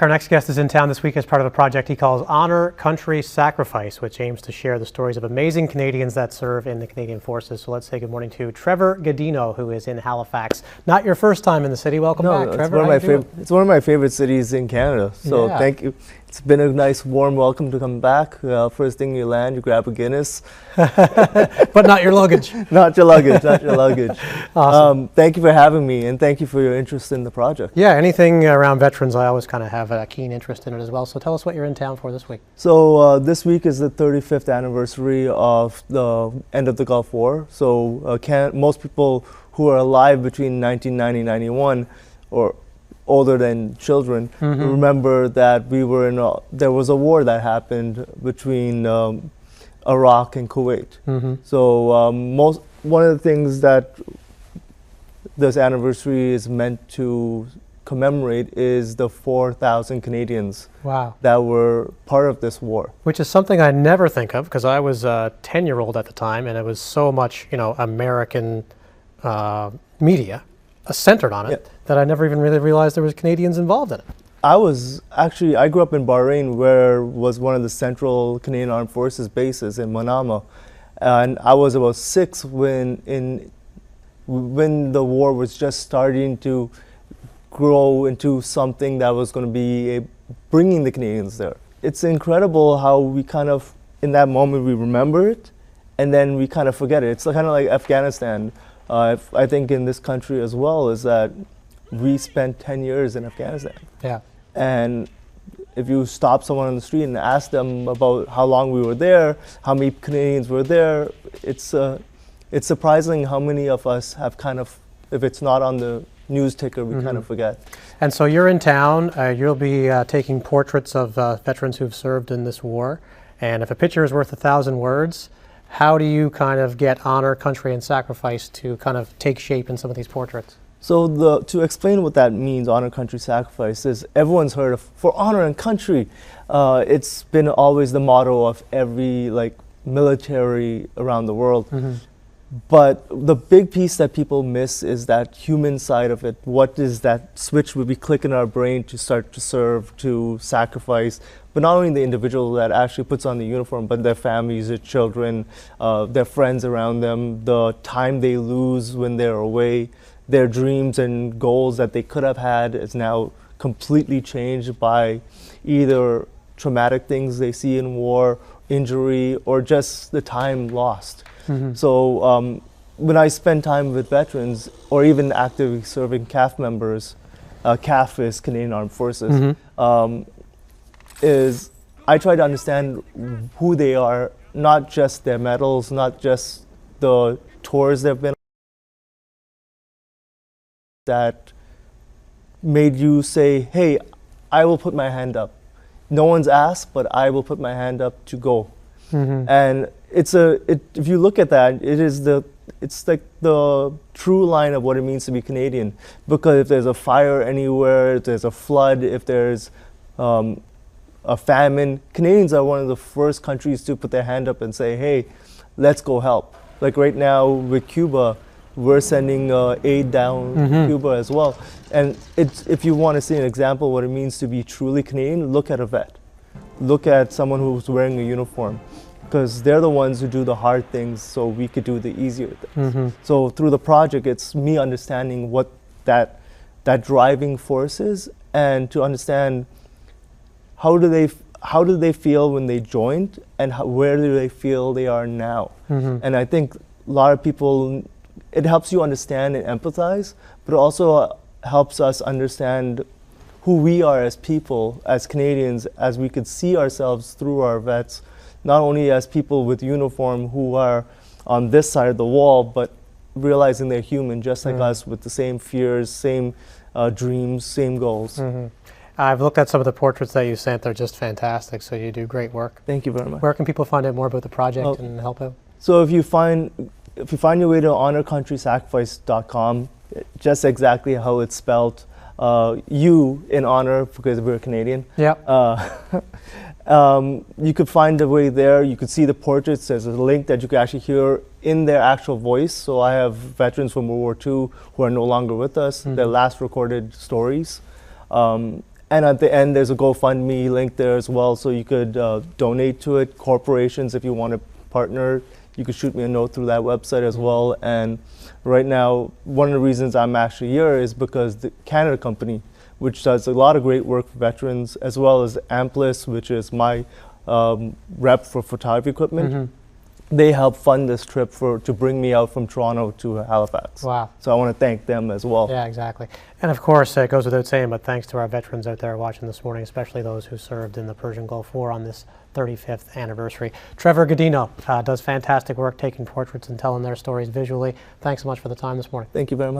back. Our next guest is in town this week as part of a project he calls Honor, Country, Sacrifice, which aims to share the stories of amazing Canadians that serve in the Canadian Forces. So let's say good morning to Trevor Godinho, who is in Halifax. Not your first time in the city. Welcome back, Trevor. It's one of my favorite cities in Canada. So thank you. It's been a nice warm welcome to come back. First thing you land, you grab a Guinness. But not your luggage. Not your luggage, not your luggage. Awesome. Thank you for having me, and thank you for your interest in the project. Yeah, anything around veterans, I always kind of have a keen interest in it as well. So tell us what you're in town for this week. So this week is the 35th anniversary of the end of the Gulf War. So most people who are alive between 1990 and 91, or older than children, remember that we were in there was a war that happened between Iraq and Kuwait. So one of the things that this anniversary is meant to commemorate is the 4,000 Canadians that were part of this war. Which is something I never think of, because I was a 10-year-old at the time, and it was so much, American media centered on it that I never even really realized there was Canadians involved in it. I grew up in Bahrain, where was one of the central Canadian Armed Forces bases in Manama, and I was about 6 when the war was just starting to grow into something that was going to be bringing the Canadians there. It's incredible how we kind of, in that moment, we remember it, and then we kind of forget it. It's kind of like Afghanistan. I think in this country as well, is that we spent 10 years in Afghanistan. Yeah. And if you stop someone on the street and ask them about how long we were there, how many Canadians were there, it's surprising how many of us have kind of, if it's not on the news ticker, we kind of forget. And so you're in town. You'll be taking portraits of veterans who've served in this war. And if a picture is worth 1,000 words, how do you kind of get honor, country, and sacrifice to kind of take shape in some of these portraits? So to explain what that means, honor, country, sacrifice, is everyone's heard of for honor and country. It's been always the motto of every military around the world. But the big piece that people miss is that human side of it. What is that switch would be click in our brain to start to serve, to sacrifice, but not only the individual that actually puts on the uniform, but their families, their children, their friends around them, the time they lose when they're away, their dreams and goals that they could have had is now completely changed by either traumatic things they see in war, injury, or just the time lost. So when I spend time with veterans, or even actively serving CAF members, CAF is Canadian Armed Forces, is I try to understand who they are, not just their medals, not just the tours they've been on, that made you say, hey, I will put my hand up. No one's asked, but I will put my hand up to go. And if you look at that, it's like the true line of what it means to be Canadian. Because if there's a fire anywhere, if there's a flood, if there's a famine, Canadians are one of the first countries to put their hand up and say, hey, let's go help. Like right now with Cuba, we're sending aid down Cuba as well. And if you want to see an example of what it means to be truly Canadian, look at a vet. Look at someone who's wearing a uniform, because they're the ones who do the hard things so we could do the easier things. So through the project, it's me understanding what that driving force is, and to understand how do they feel when they joined, and where do they feel they are now. And I think a lot of people, it helps you understand and empathize, but it also helps us understand who we are as people, as Canadians, as we could see ourselves through our vets, not only as people with uniform who are on this side of the wall, but realizing they're human just like us, with the same fears, same dreams, same goals. I've looked at some of the portraits that you sent. They're just fantastic, so you do great work. Thank you very much. Where can people find out more about the project and help out? So if you find your way to honorcountrysacrifice.com, just exactly how it's spelled, you in honor, because we're Canadian. You could find a way there. You could see the portraits. There's a link that you can actually hear in their actual voice. So I have veterans from World War II who are no longer with us, their last recorded stories. And at the end, there's a GoFundMe link there as well, so you could donate to it. Corporations, if you want to partner, you could shoot me a note through that website as well. And right now, one of the reasons I'm actually here is because the Canada company, which does a lot of great work for veterans, as well as Amplis, which is my rep for photography equipment, they helped fund this trip to bring me out from Toronto to Halifax. Wow. So I want to thank them as well. Yeah, exactly. And of course, it goes without saying, but thanks to our veterans out there watching this morning, especially those who served in the Persian Gulf War on this 35th anniversary. Trevor Godinho does fantastic work taking portraits and telling their stories visually. Thanks so much for the time this morning. Thank you very much.